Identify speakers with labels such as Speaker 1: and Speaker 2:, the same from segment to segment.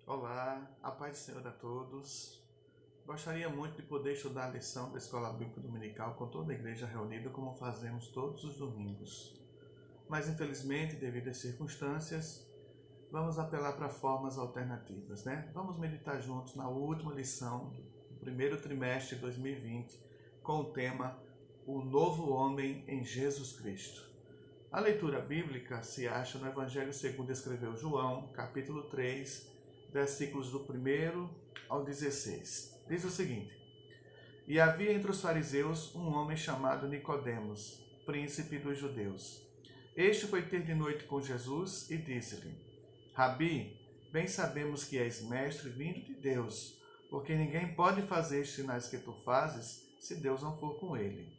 Speaker 1: Olá, a paz do Senhor a todos. Gostaria muito de poder estudar a lição da Escola Bíblica Dominical com toda a igreja reunida, como fazemos todos os domingos. Mas, infelizmente, devido às circunstâncias, vamos apelar para formas alternativas, né? Vamos meditar juntos na última lição do primeiro trimestre de 2020, com o tema O Novo Homem em Jesus Cristo. A leitura bíblica se acha no Evangelho segundo escreveu João, capítulo 3, versículos do 1 ao 16. Diz o seguinte: E havia entre os fariseus um homem chamado Nicodemos, príncipe dos judeus. Este foi ter de noite com Jesus e disse-lhe: Rabi, bem sabemos que és mestre vindo de Deus, porque ninguém pode fazer os sinais que tu fazes se Deus não for com ele.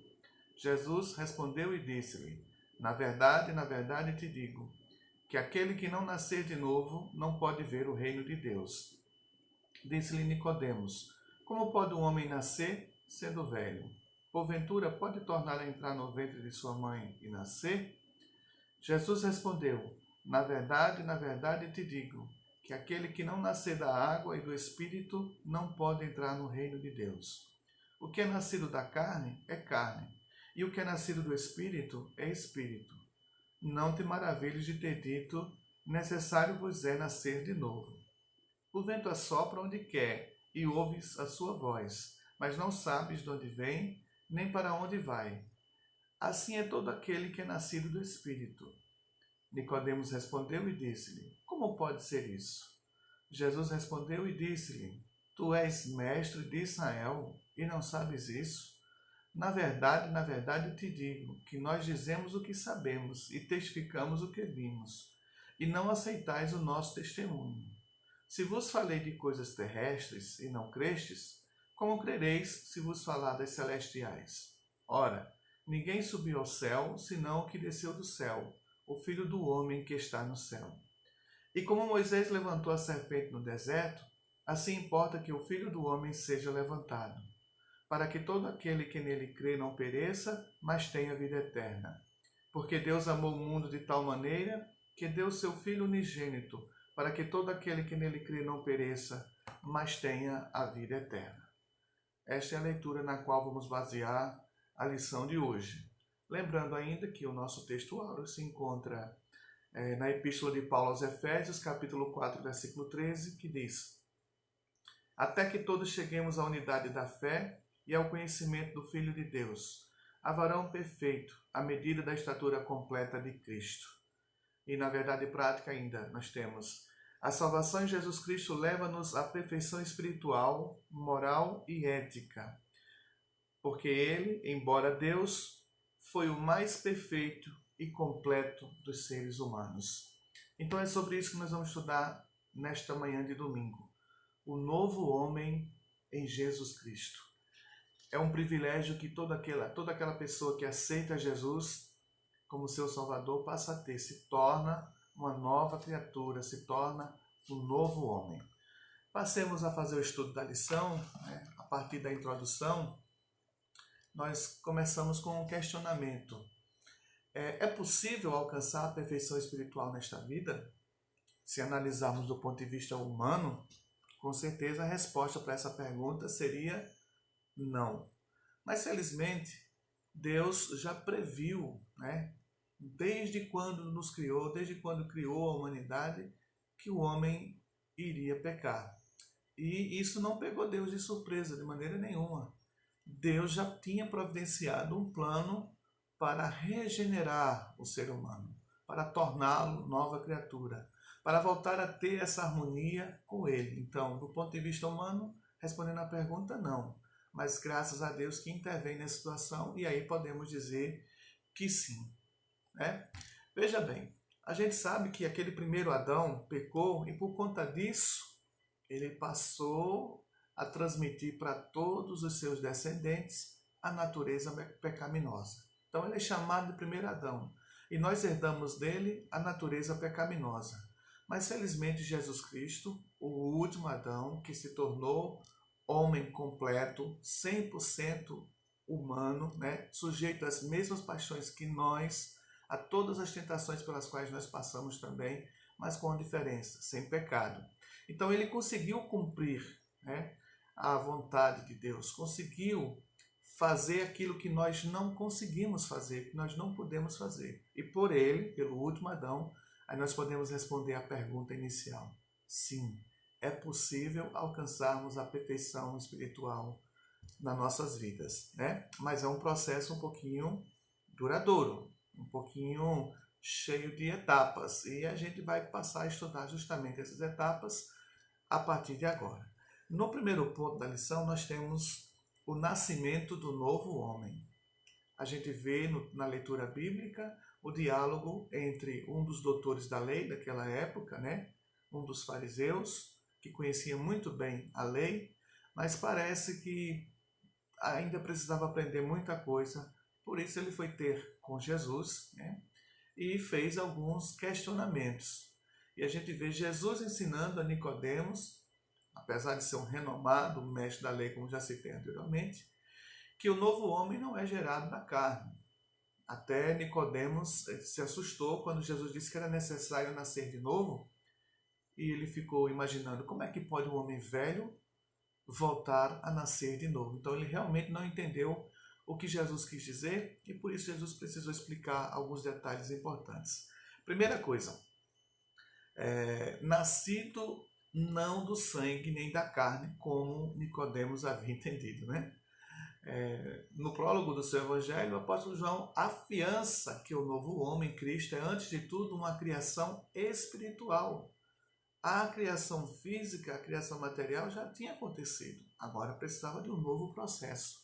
Speaker 1: Jesus respondeu e disse-lhe: na verdade te digo, que aquele que não nascer de novo não pode ver o reino de Deus. Disse-lhe Nicodemos: Como pode um homem nascer sendo velho? Porventura pode tornar a entrar no ventre de sua mãe e nascer? Jesus respondeu: na verdade te digo, que aquele que não nascer da água e do Espírito não pode entrar no reino de Deus. O que é nascido da carne é carne, e o que é nascido do Espírito é Espírito. Não te maravilhes de ter dito, necessário vos é nascer de novo. O vento assopra onde quer, e ouves a sua voz, mas não sabes de onde vem, nem para onde vai. Assim é todo aquele que é nascido do Espírito. Nicodemos respondeu e disse-lhe: Como pode ser isso? Jesus respondeu e disse-lhe: Tu és mestre de Israel e não sabes isso? Na verdade te digo, que nós dizemos o que sabemos e testificamos o que vimos, e não aceitais o nosso testemunho. Se vos falei de coisas terrestres e não crestes, como crereis se vos falar das celestiais? Ora, ninguém subiu ao céu, senão o que desceu do céu, o Filho do homem que está no céu. E como Moisés levantou a serpente no deserto, assim importa que o Filho do homem seja levantado, para que todo aquele que nele crê não pereça, mas tenha vida eterna. Porque Deus amou o mundo de tal maneira que deu seu Filho unigênito, para que todo aquele que nele crê não pereça, mas tenha a vida eterna. Esta é a leitura na qual vamos basear a lição de hoje. Lembrando ainda que o nosso texto áureo se encontra na Epístola de Paulo aos Efésios, capítulo 4, versículo 13, que diz: Até que todos cheguemos à unidade da fé e ao conhecimento do Filho de Deus, a varão perfeito, à medida da estatura completa de Cristo. E na verdade prática ainda nós temos: a salvação em Jesus Cristo leva-nos à perfeição espiritual, moral e ética, porque ele, embora Deus, foi o mais perfeito e completo dos seres humanos. Então é sobre isso que nós vamos estudar nesta manhã de domingo. O novo homem em Jesus Cristo. É um privilégio que toda aquela pessoa que aceita Jesus como seu Salvador passa a ter, se torna uma nova criatura, se torna um novo homem. Passemos a fazer o estudo da lição, né? A partir da introdução, nós começamos com um questionamento. É possível alcançar a perfeição espiritual nesta vida? Se analisarmos do ponto de vista humano, com certeza a resposta para essa pergunta seria não. Mas felizmente, Deus já previu, né? Desde quando nos criou, desde quando criou a humanidade, que o homem iria pecar. E isso não pegou Deus de surpresa de maneira nenhuma. Deus já tinha providenciado um plano para regenerar o ser humano, para torná-lo nova criatura, para voltar a ter essa harmonia com ele. Então, do ponto de vista humano, respondendo à pergunta, não. Mas graças a Deus que intervém nessa situação, e aí podemos dizer que sim. Né? Veja bem, a gente sabe que aquele primeiro Adão pecou e por conta disso ele passou a transmitir para todos os seus descendentes a natureza pecaminosa. Então ele é chamado de primeiro Adão e nós herdamos dele a natureza pecaminosa. Mas felizmente Jesus Cristo, o último Adão, que se tornou homem completo, 100% humano, né? Sujeito às mesmas paixões que nós, a todas as tentações pelas quais nós passamos também, mas com diferença, sem pecado. Então ele conseguiu cumprir, né, a vontade de Deus, conseguiu fazer aquilo que nós não conseguimos fazer, que nós não podemos fazer. E por ele, pelo último Adão, aí nós podemos responder à pergunta inicial. Sim, é possível alcançarmos a perfeição espiritual nas nossas vidas, né? Mas é um processo um pouquinho duradouro, um pouquinho cheio de etapas. E a gente vai passar a estudar justamente essas etapas a partir de agora. No primeiro ponto da lição, nós temos o nascimento do novo homem. A gente vê na leitura bíblica o diálogo entre um dos doutores da lei daquela época, né? Um dos fariseus, que conhecia muito bem a lei, mas parece que ainda precisava aprender muita coisa. Por isso ele foi ter com Jesus, né? E fez alguns questionamentos. E a gente vê Jesus ensinando a Nicodemos, apesar de ser um renomado mestre da lei, como já citei anteriormente, que o novo homem não é gerado da carne. Até Nicodemos se assustou quando Jesus disse que era necessário nascer de novo, e ele ficou imaginando como é que pode um homem velho voltar a nascer de novo. Então ele realmente não entendeu o que Jesus quis dizer, e por isso Jesus precisou explicar alguns detalhes importantes. Primeira coisa, nascido não do sangue nem da carne, como Nicodemos havia entendido, né? No prólogo do seu evangelho, o apóstolo João afiança que o novo homem, Cristo, é antes de tudo uma criação espiritual. A criação física, a criação material já tinha acontecido. Agora precisava de um novo processo,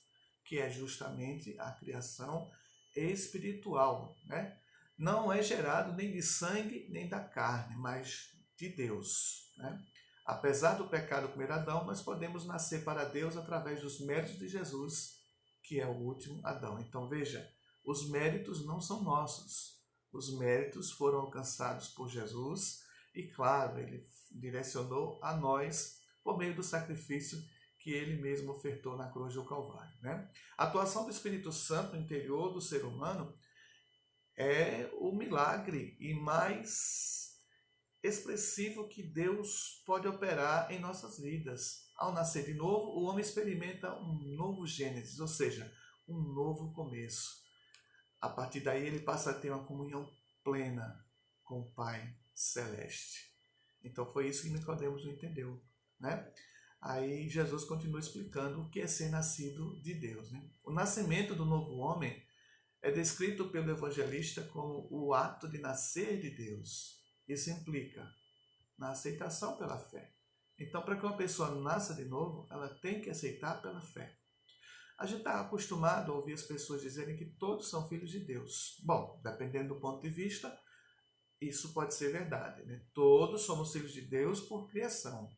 Speaker 1: que é justamente a criação espiritual, né? Não é gerado nem de sangue nem da carne, mas de Deus, né? Apesar do pecado comer Adão, nós podemos nascer para Deus através dos méritos de Jesus, que é o último Adão. Então veja, os méritos não são nossos. Os méritos foram alcançados por Jesus e, claro, ele direcionou a nós por meio do sacrifício que ele mesmo ofertou na cruz do Calvário, né? A atuação do Espírito Santo no interior do ser humano é o milagre e mais expressivo que Deus pode operar em nossas vidas. Ao nascer de novo, o homem experimenta um novo Gênesis, ou seja, um novo começo. A partir daí ele passa a ter uma comunhão plena com o Pai Celeste. Então foi isso que Nicodemos não entendeu, né? Aí Jesus continua explicando o que é ser nascido de Deus, né? O nascimento do novo homem é descrito pelo evangelista como o ato de nascer de Deus. Isso implica na aceitação pela fé. Então, para que uma pessoa nasça de novo, ela tem que aceitar pela fé. A gente está acostumado a ouvir as pessoas dizerem que todos são filhos de Deus. Bom, dependendo do ponto de vista, isso pode ser verdade, né? Todos somos filhos de Deus por criação.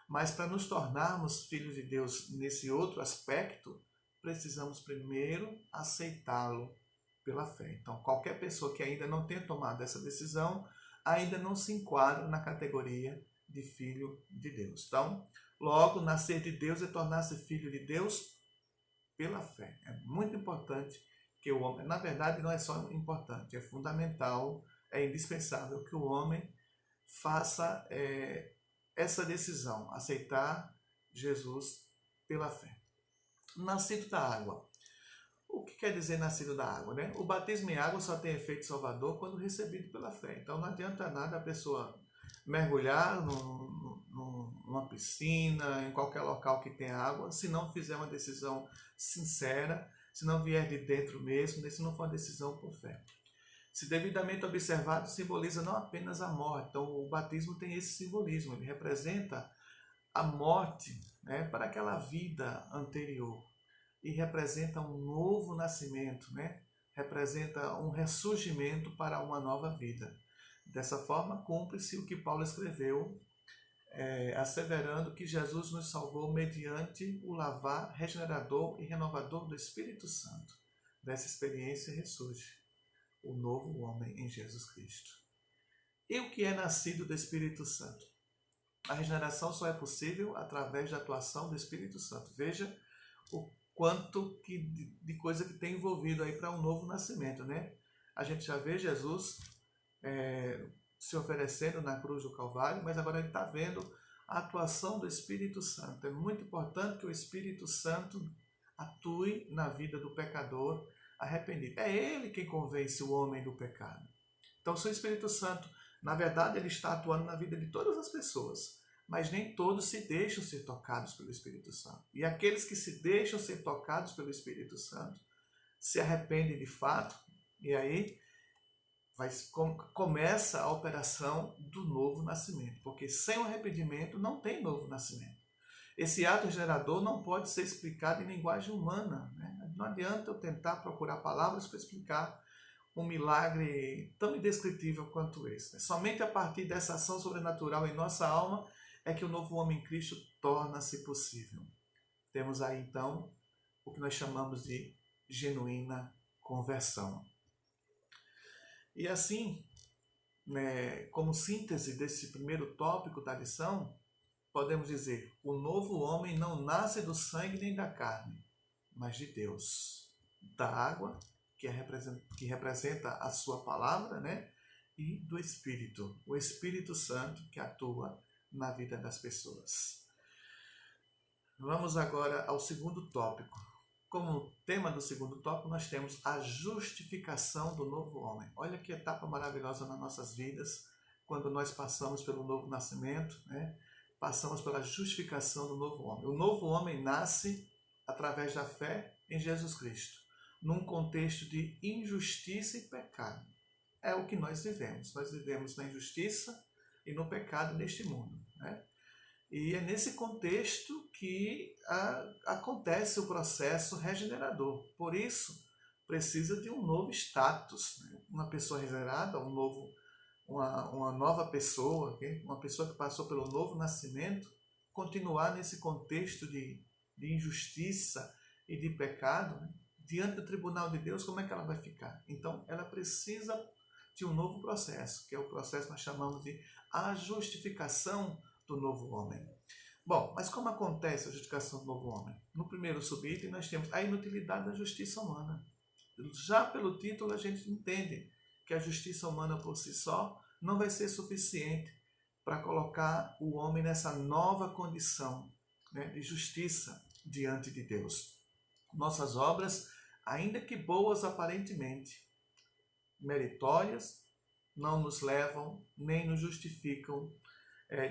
Speaker 1: Mas para nos tornarmos filhos de Deus nesse outro aspecto, precisamos primeiro aceitá-lo pela fé. Então, qualquer pessoa que ainda não tenha tomado essa decisão, ainda não se enquadra na categoria de filho de Deus. Então, logo, nascer de Deus é tornar-se filho de Deus pela fé. É muito importante que o homem, na verdade não é só importante, é fundamental, é indispensável que o homem faça essa decisão, aceitar Jesus pela fé. Nascido da água. O que quer dizer nascido da água, né? O batismo em água só tem efeito salvador quando recebido pela fé. Então não adianta nada a pessoa mergulhar numa piscina, em qualquer local que tenha água, se não fizer uma decisão sincera, se não vier de dentro mesmo, se não for uma decisão por fé. Se devidamente observado, simboliza não apenas a morte. Então o batismo tem esse simbolismo, ele representa a morte, né, para aquela vida anterior. E representa um novo nascimento, né? Representa um ressurgimento para uma nova vida. Dessa forma, cumpre-se o que Paulo escreveu, asseverando que Jesus nos salvou mediante o lavar regenerador e renovador do Espírito Santo. Dessa experiência ressurge o novo homem em Jesus Cristo. E o que é nascido do Espírito Santo? A regeneração só é possível através da atuação do Espírito Santo. Veja o quanto de coisa que tem envolvido aí para um novo nascimento, né? A gente já vê Jesus se oferecendo na cruz do Calvário, mas agora ele está vendo a atuação do Espírito Santo. É muito importante que o Espírito Santo atue na vida do pecador arrependido. É ele quem convence o homem do pecado. Então, se o Espírito Santo, na verdade, ele está atuando na vida de todas as pessoas, mas nem todos se deixam ser tocados pelo Espírito Santo. E aqueles que se deixam ser tocados pelo Espírito Santo se arrependem de fato, e aí começa a operação do novo nascimento, porque sem o arrependimento não tem novo nascimento. Esse ato gerador não pode ser explicado em linguagem humana, né? Não adianta eu tentar procurar palavras para explicar um milagre tão indescritível quanto esse, né? Somente a partir dessa ação sobrenatural em nossa alma é que o novo homem em Cristo torna-se possível. Temos aí então o que nós chamamos de genuína conversão. E assim, né, como síntese desse primeiro tópico da lição, podemos dizer: o novo homem não nasce do sangue nem da carne, mas de Deus, da água, que representa a sua palavra, né? E do Espírito, o Espírito Santo que atua na vida das pessoas. Vamos agora ao segundo tópico. Como tema do segundo tópico, nós temos a justificação do novo homem. Olha que etapa maravilhosa nas nossas vidas, quando nós passamos pelo novo nascimento, né? Passamos pela justificação do novo homem. O novo homem nasce através da fé em Jesus Cristo, num contexto de injustiça e pecado. É o que nós vivemos. Nós vivemos na injustiça e no pecado neste mundo, né? E é nesse contexto que acontece o processo regenerador. Por isso, precisa de um novo status, né? Uma pessoa regenerada, uma nova pessoa, okay? Uma pessoa que passou pelo novo nascimento, continuar nesse contexto de injustiça e de pecado, né? Diante do tribunal de Deus, como é que ela vai ficar? Então, ela precisa de um novo processo, que é o processo que nós chamamos de a justificação do novo homem. Bom, mas como acontece a justificação do novo homem? No primeiro subitem nós temos a inutilidade da justiça humana. Já pelo título a gente entende que a justiça humana por si só não vai ser suficiente para colocar o homem nessa nova condição, né, de justiça diante de Deus. Nossas obras, ainda que boas aparentemente, meritórias, não nos levam nem nos justificam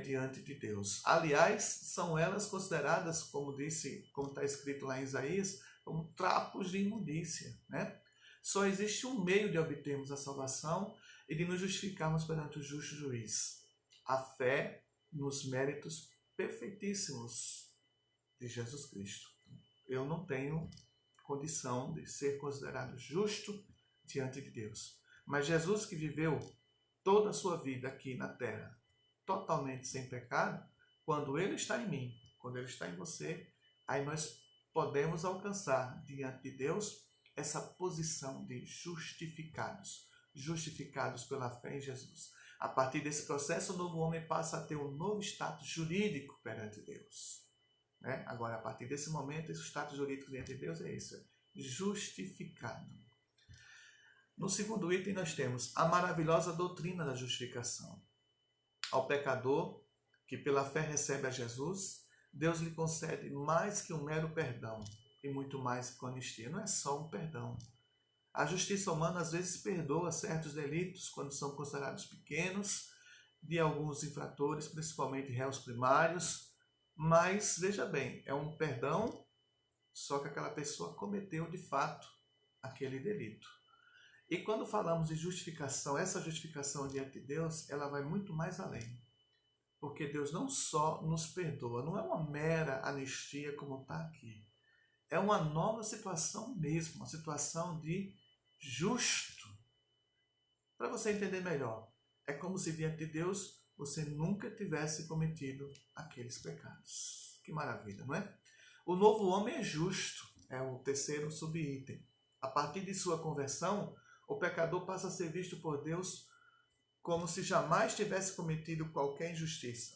Speaker 1: diante de Deus. Aliás, são elas consideradas, como está escrito lá em Isaías, como trapos de imundícia, né? Só existe um meio de obtermos a salvação e de nos justificarmos perante o justo juiz: a fé nos méritos perfeitíssimos de Jesus Cristo. Eu não tenho condição de ser considerado justo diante de Deus. Mas Jesus, que viveu toda a sua vida aqui na terra totalmente sem pecado, quando Ele está em mim, quando Ele está em você, aí nós podemos alcançar diante de Deus essa posição de justificados, justificados pela fé em Jesus. A partir desse processo, o novo homem passa a ter um novo status jurídico perante Deus, né? Agora, a partir desse momento, esse status jurídico diante de Deus é isso: justificado. No segundo item, nós temos a maravilhosa doutrina da justificação. Ao pecador que pela fé recebe a Jesus, Deus lhe concede mais que um mero perdão e muito mais que anistia. Não é só um perdão. A justiça humana às vezes perdoa certos delitos quando são considerados pequenos, de alguns infratores, principalmente réus primários, mas veja bem, é um perdão, só que aquela pessoa cometeu de fato aquele delito. E quando falamos de justificação, essa justificação diante de Deus, ela vai muito mais além. Porque Deus não só nos perdoa, não é uma mera anistia como está aqui. É uma nova situação mesmo, uma situação de justo. Para você entender melhor, é como se diante de Deus você nunca tivesse cometido aqueles pecados. Que maravilha, não é? O novo homem é justo, é o terceiro subitem. A partir de sua conversão, o pecador passa a ser visto por Deus como se jamais tivesse cometido qualquer injustiça.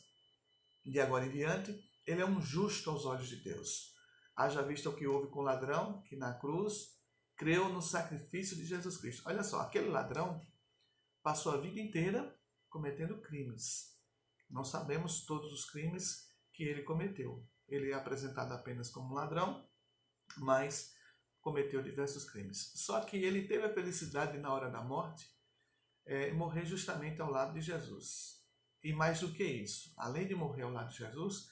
Speaker 1: De agora em diante, ele é um justo aos olhos de Deus. Haja visto o que houve com o ladrão, que na cruz creu no sacrifício de Jesus Cristo. Olha só, aquele ladrão passou a vida inteira cometendo crimes. Não sabemos todos os crimes que ele cometeu. Ele é apresentado apenas como ladrão, mas cometeu diversos crimes. Só que ele teve a felicidade na hora da morte, morrer justamente ao lado de Jesus. E mais do que isso, além de morrer ao lado de Jesus,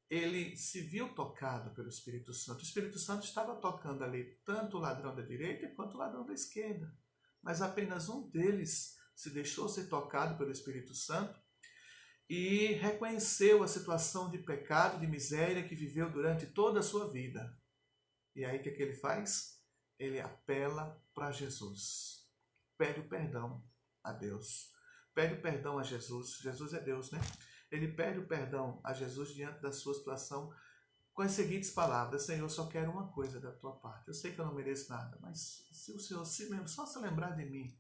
Speaker 1: ele se viu tocado pelo Espírito Santo. O Espírito Santo estava tocando ali tanto o ladrão da direita quanto o ladrão da esquerda. Mas apenas um deles se deixou ser tocado pelo Espírito Santo e reconheceu a situação de pecado, de miséria que viveu durante toda a sua vida. E aí o que ele faz? Ele apela para Jesus. Pede o perdão a Deus. Pede o perdão a Jesus. Jesus é Deus, né? Ele pede o perdão a Jesus diante da sua situação com as seguintes palavras: Senhor, eu só quero uma coisa da tua parte. Eu sei que eu não mereço nada, mas se o Senhor só se lembrar de mim,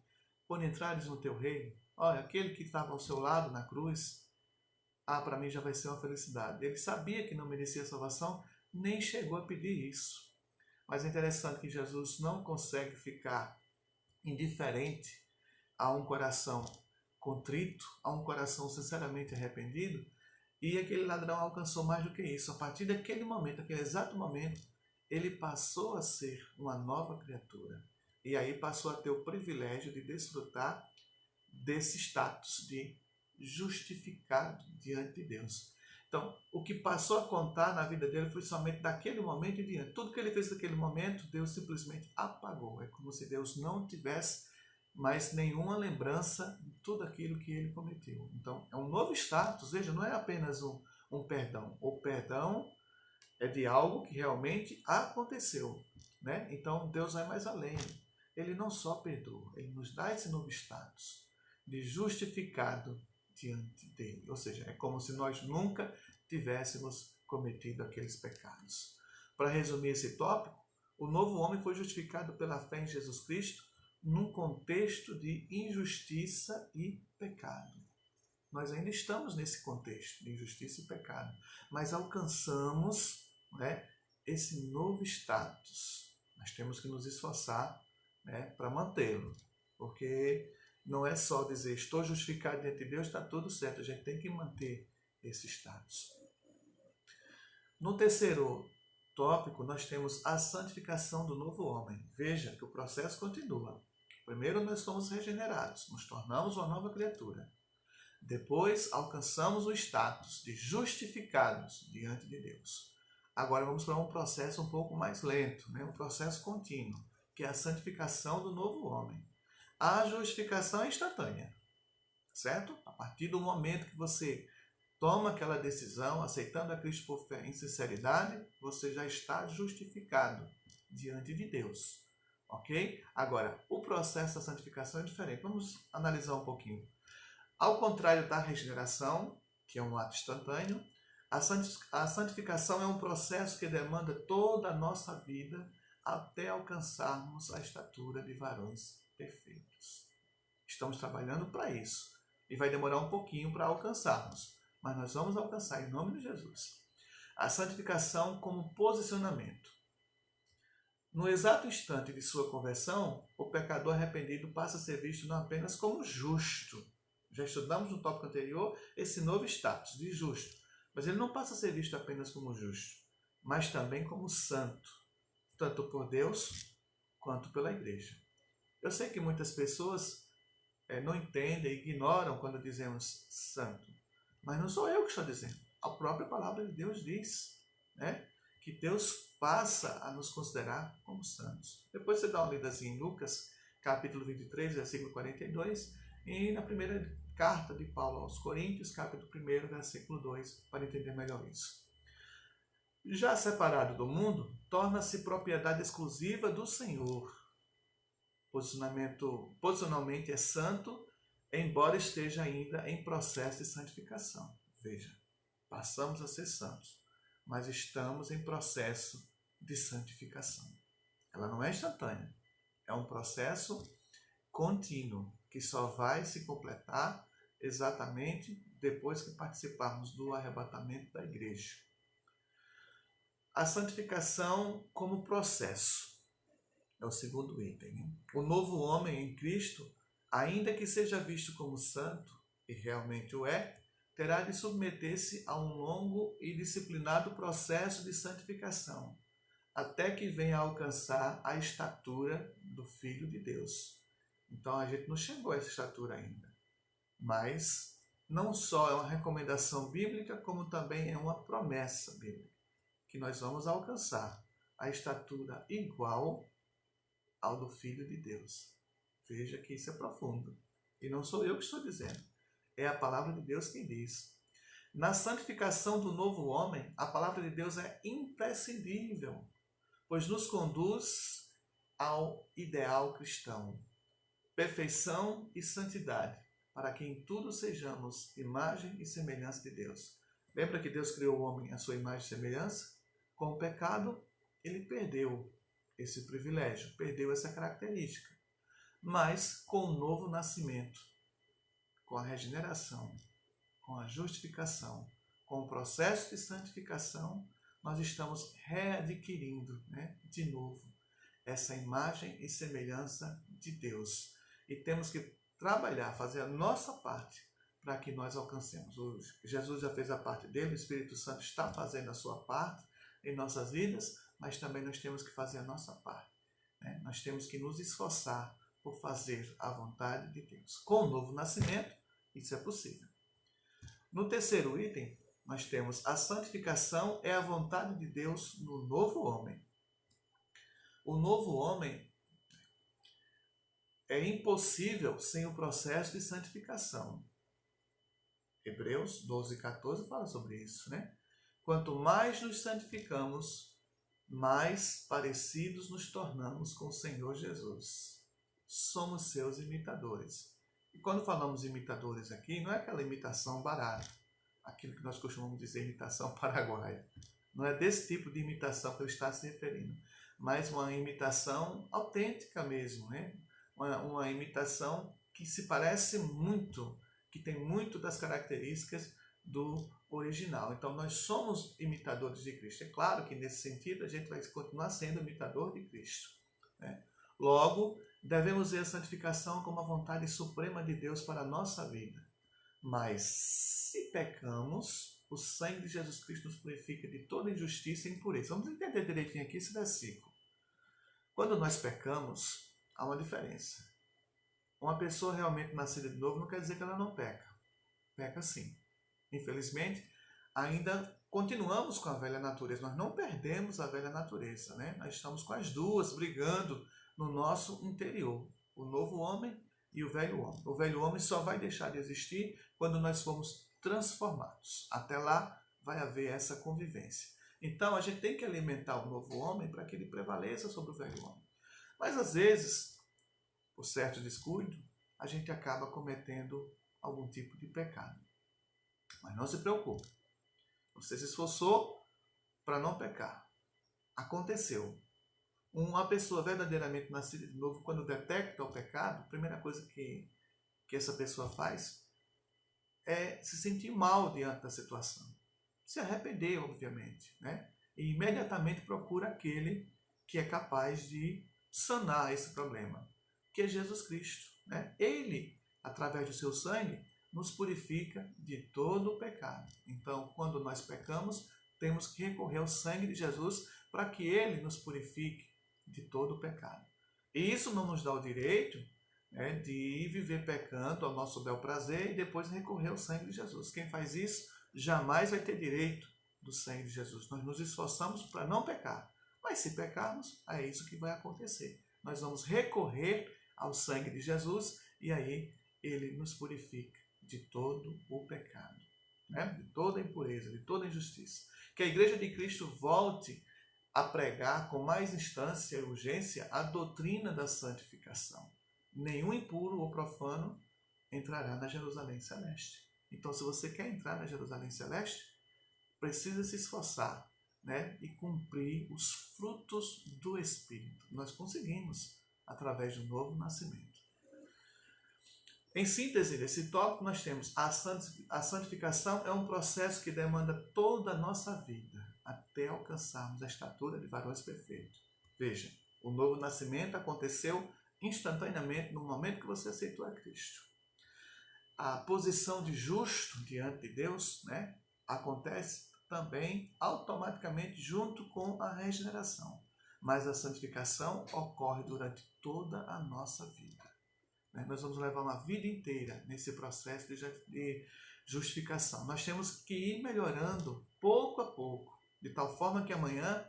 Speaker 1: quando entrares no teu reino, olha, aquele que estava ao seu lado na cruz, para mim já vai ser uma felicidade. Ele sabia que não merecia salvação, nem chegou a pedir isso. Mas é interessante que Jesus não consegue ficar indiferente a um coração contrito, a um coração sinceramente arrependido, e aquele ladrão alcançou mais do que isso. A partir daquele momento, aquele exato momento, ele passou a ser uma nova criatura. E aí passou a ter o privilégio de desfrutar desse status de justificado diante de Deus. Então, o que passou a contar na vida dele foi somente daquele momento em diante. Tudo que ele fez naquele momento, Deus simplesmente apagou. É como se Deus não tivesse mais nenhuma lembrança de tudo aquilo que ele cometeu. Então, é um novo status. Veja, não é apenas um perdão. O perdão é de algo que realmente aconteceu, né? Então, Deus vai mais além. Ele não só perdoa, ele nos dá esse novo status de justificado diante dele. Ou seja, é como se nós nunca tivéssemos cometido aqueles pecados. Para resumir esse tópico, o novo homem foi justificado pela fé em Jesus Cristo num contexto de injustiça e pecado. Nós ainda estamos nesse contexto de injustiça e pecado, mas alcançamos, né, esse novo status. Nós temos que nos esforçar, né, para mantê-lo, porque não é só dizer estou justificado diante de Deus, está tudo certo. A gente tem que manter esse status. No terceiro tópico, nós temos a santificação do novo homem. Veja que o processo continua. Primeiro nós somos regenerados, nos tornamos uma nova criatura. Depois alcançamos o status de justificados diante de Deus. Agora vamos para um processo um pouco mais lento, né? Um processo contínuo, que é a santificação do novo homem. A justificação é instantânea, certo? A partir do momento que você toma aquela decisão, aceitando a Cristo por fé em sinceridade, você já está justificado diante de Deus, ok? Agora, o processo da santificação é diferente. Vamos analisar um pouquinho. Ao contrário da regeneração, que é um ato instantâneo, a santificação é um processo que demanda toda a nossa vida até alcançarmos a estatura de varões perfeitos. Estamos trabalhando para isso e vai demorar um pouquinho para alcançarmos, mas nós vamos alcançar em nome de Jesus. A santificação como posicionamento. No exato instante de sua conversão, o pecador arrependido passa a ser visto não apenas como justo. Já estudamos no tópico anterior esse novo status de justo, mas ele não passa a ser visto apenas como justo, mas também como santo, tanto por Deus quanto pela igreja. Eu sei que muitas pessoas não entendem, ignoram quando dizemos santo. Mas não sou eu que estou dizendo. A própria palavra de Deus diz, né, que Deus passa a nos considerar como santos. Depois você dá uma lidazinha em Lucas, capítulo 23, versículo 42, e na primeira carta de Paulo aos Coríntios, capítulo 1, versículo 2, para entender melhor isso. Já separado do mundo, torna-se propriedade exclusiva do Senhor. Posicionalmente é santo, embora esteja ainda em processo de santificação. Veja, passamos a ser santos, mas estamos em processo de santificação. Ela não é instantânea, é um processo contínuo, que só vai se completar exatamente depois que participarmos do arrebatamento da igreja. A santificação como processo é o segundo item, né? O novo homem em Cristo, ainda que seja visto como santo, e realmente o é, terá de submeter-se a um longo e disciplinado processo de santificação, até que venha a alcançar a estatura do Filho de Deus. Então a gente não chegou a essa estatura ainda. Mas não só é uma recomendação bíblica, como também é uma promessa bíblica, que nós vamos alcançar a estatura igual ao do Filho de Deus. Veja que isso é profundo. E não sou eu que estou dizendo. É a palavra de Deus quem diz. Na santificação do novo homem, a palavra de Deus é imprescindível, pois nos conduz ao ideal cristão. Perfeição e santidade, para que em tudo sejamos imagem e semelhança de Deus. Lembra que Deus criou o homem à sua imagem e semelhança? Com o pecado, ele perdeu esse privilégio, perdeu essa característica. Mas com o novo nascimento, com a regeneração, com a justificação, com o processo de santificação, nós estamos readquirindo, de novo, essa imagem e semelhança de Deus. E temos que trabalhar, fazer a nossa parte para que nós alcancemos. Jesus já fez a parte dele, o Espírito Santo está fazendo a sua parte em nossas vidas, mas também nós temos que fazer a nossa parte. Nós temos que nos esforçar por fazer a vontade de Deus. Com o novo nascimento, isso é possível. No terceiro item, nós temos a santificação é a vontade de Deus no novo homem. O novo homem é impossível sem o processo de santificação. Hebreus 12:14 fala sobre isso, Quanto mais nos santificamos, mais parecidos nos tornamos com o Senhor Jesus. Somos seus imitadores. E quando falamos imitadores aqui, não é aquela imitação barata, aquilo que nós costumamos dizer imitação paraguaia. Não é desse tipo de imitação que ele está se referindo, mas uma imitação autêntica mesmo, Uma imitação que se parece muito, que tem muito das características do original. Então nós somos imitadores de Cristo. É claro que nesse sentido a gente vai continuar sendo imitador de Cristo. Logo, devemos ver a santificação como a vontade suprema de Deus para a nossa vida. Mas se pecamos, o sangue de Jesus Cristo nos purifica de toda injustiça e impureza. Vamos entender direitinho aqui esse versículo. Quando nós pecamos, há uma diferença. Uma pessoa realmente nascida de novo não quer dizer que ela não peca. Peca sim. Infelizmente, ainda continuamos com a velha natureza. Nós não perdemos a velha natureza, Nós estamos com as duas brigando no nosso interior. O novo homem e o velho homem. O velho homem só vai deixar de existir quando nós formos transformados. Até lá vai haver essa convivência. Então a gente tem que alimentar o novo homem para que ele prevaleça sobre o velho homem. Mas às vezes, por certo descuido, a gente acaba cometendo algum tipo de pecado. Mas não se preocupe. Você se esforçou para não pecar. Aconteceu. Uma pessoa verdadeiramente nascida de novo, quando detecta o pecado, a primeira coisa que essa pessoa faz é se sentir mal diante da situação. Se arrepender, obviamente, E imediatamente procura aquele que é capaz de sanar esse problema, que é Jesus Cristo, Ele, através do seu sangue, nos purifica de todo o pecado. Então, quando nós pecamos, temos que recorrer ao sangue de Jesus para que Ele nos purifique de todo o pecado. E isso não nos dá o direito de viver pecando ao nosso bel prazer e depois recorrer ao sangue de Jesus. Quem faz isso jamais vai ter direito do sangue de Jesus. Nós nos esforçamos para não pecar, mas se pecarmos, é isso que vai acontecer. Nós vamos recorrer ao sangue de Jesus e aí Ele nos purifica de todo o pecado, de toda a impureza, de toda a injustiça. Que a Igreja de Cristo volte a pregar com mais instância e urgência a doutrina da santificação. Nenhum impuro ou profano entrará na Jerusalém Celeste. Então, se você quer entrar na Jerusalém Celeste, precisa se esforçar, e cumprir os frutos do Espírito. Nós conseguimos através do novo nascimento. Em síntese desse tópico, nós temos a santificação é um processo que demanda toda a nossa vida até alcançarmos a estatura de varões perfeitos. Veja, o novo nascimento aconteceu instantaneamente no momento que você aceitou a Cristo. a posição de justo diante de Deus, né, acontece também automaticamente junto com a regeneração. Mas a santificação ocorre durante toda a nossa vida. Nós vamos levar uma vida inteira nesse processo de justificação. Nós temos que ir melhorando pouco a pouco, de tal forma que amanhã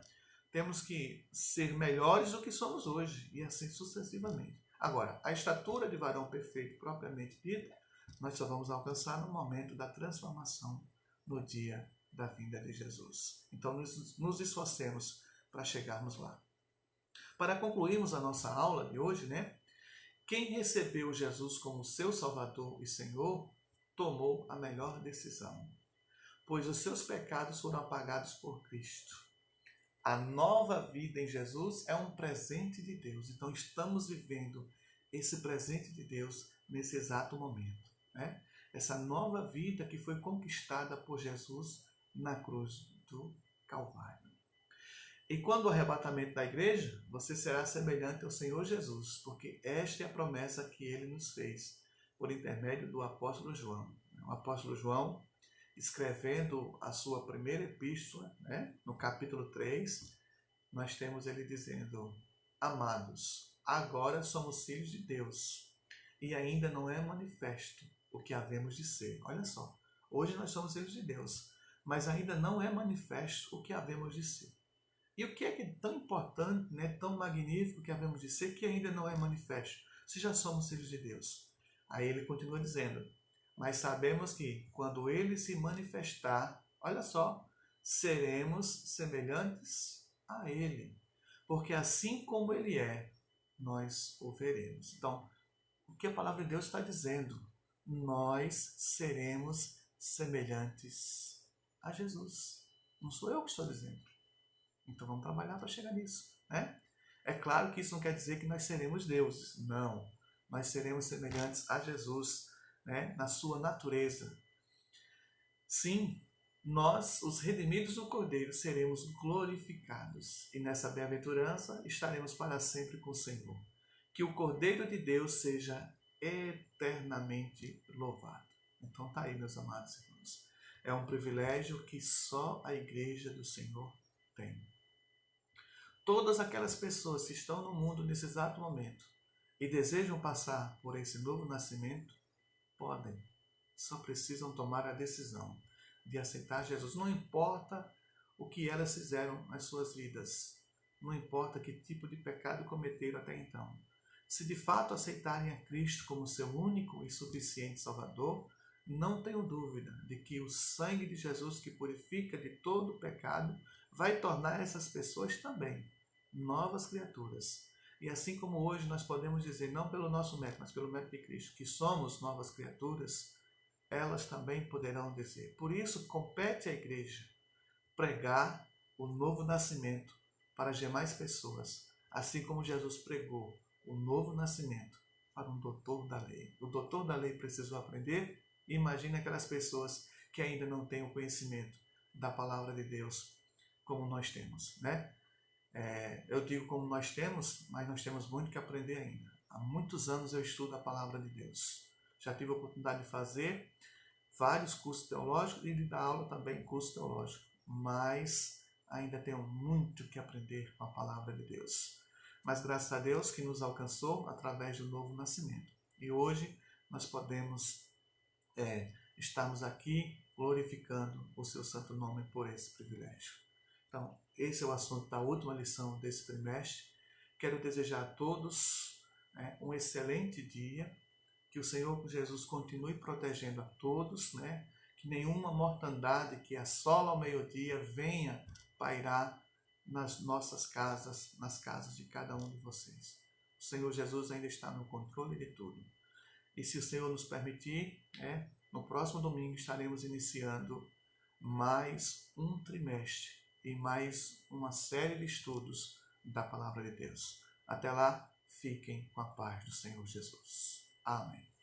Speaker 1: temos que ser melhores do que somos hoje, e assim sucessivamente. Agora, a estatura de varão perfeito propriamente dita, nós só vamos alcançar no momento da transformação, no dia da vinda de Jesus. Então, nos esforcemos para chegarmos lá. Para concluirmos a nossa aula de hoje, né? Quem recebeu Jesus como seu Salvador e Senhor, tomou a melhor decisão, pois os seus pecados foram apagados por Cristo. A nova vida em Jesus é um presente de Deus. Então, estamos vivendo esse presente de Deus nesse exato momento, né? Essa nova vida que foi conquistada por Jesus na cruz do Calvário. E quando o arrebatamento da igreja, você será semelhante ao Senhor Jesus, porque esta é a promessa que ele nos fez, por intermédio do apóstolo João. O apóstolo João, escrevendo a sua primeira epístola, né, no capítulo 3, nós temos ele dizendo: amados, agora somos filhos de Deus, e ainda não é manifesto o que havemos de ser. Olha só, hoje nós somos filhos de Deus, mas ainda não é manifesto o que havemos de ser. E o que é tão importante, né, tão magnífico que havemos de ser, que ainda não é manifesto, se já somos filhos de Deus? Aí ele continua dizendo: mas sabemos que quando ele se manifestar, olha só, seremos semelhantes a ele, porque assim como ele é, nós o veremos. Então, o que a palavra de Deus está dizendo? Nós seremos semelhantes a Jesus. Não sou eu que estou dizendo. Então vamos trabalhar para chegar nisso, né? É claro que isso não quer dizer que nós seremos deuses. Não. Nós seremos semelhantes a Jesus, né, na sua natureza. Sim, nós, os redimidos do Cordeiro, seremos glorificados. E nessa bem-aventurança estaremos para sempre com o Senhor. Que o Cordeiro de Deus seja eternamente louvado. Então tá aí, meus amados irmãos. É um privilégio que só a igreja do Senhor tem. Todas aquelas pessoas que estão no mundo nesse exato momento e desejam passar por esse novo nascimento, podem. Só precisam tomar a decisão de aceitar Jesus. Não importa o que elas fizeram nas suas vidas. Não importa que tipo de pecado cometeram até então. Se de fato aceitarem a Cristo como seu único e suficiente Salvador, não tenho dúvida de que o sangue de Jesus, que purifica de todo o pecado, vai tornar essas pessoas também novas criaturas. E assim como hoje nós podemos dizer, não pelo nosso mérito, mas pelo mérito de Cristo, que somos novas criaturas, elas também poderão dizer. Por isso, compete à igreja pregar o novo nascimento para as demais pessoas, assim como Jesus pregou o novo nascimento para um doutor da lei. O doutor da lei precisou aprender. Imagine aquelas pessoas que ainda não têm o conhecimento da palavra de Deus como nós temos, né? Eu digo como nós temos, mas nós temos muito que aprender ainda. Há muitos anos eu estudo a palavra de Deus. Já tive a oportunidade de fazer vários cursos teológicos e de dar aula também em curso teológico, mas ainda tenho muito que aprender com a palavra de Deus. Mas graças a Deus que nos alcançou através do novo nascimento. E hoje nós podemos estarmos aqui glorificando o seu santo nome por esse privilégio. Então, esse é o assunto da última lição desse trimestre. Quero desejar a todos um excelente dia, que o Senhor Jesus continue protegendo a todos, né? Que nenhuma mortandade que assola ao meio-dia venha pairar nas nossas casas, nas casas de cada um de vocês. O Senhor Jesus ainda está no controle de tudo. E se o Senhor nos permitir, no próximo domingo estaremos iniciando mais um trimestre e mais uma série de estudos da Palavra de Deus. Até lá, fiquem com a paz do Senhor Jesus. Amém.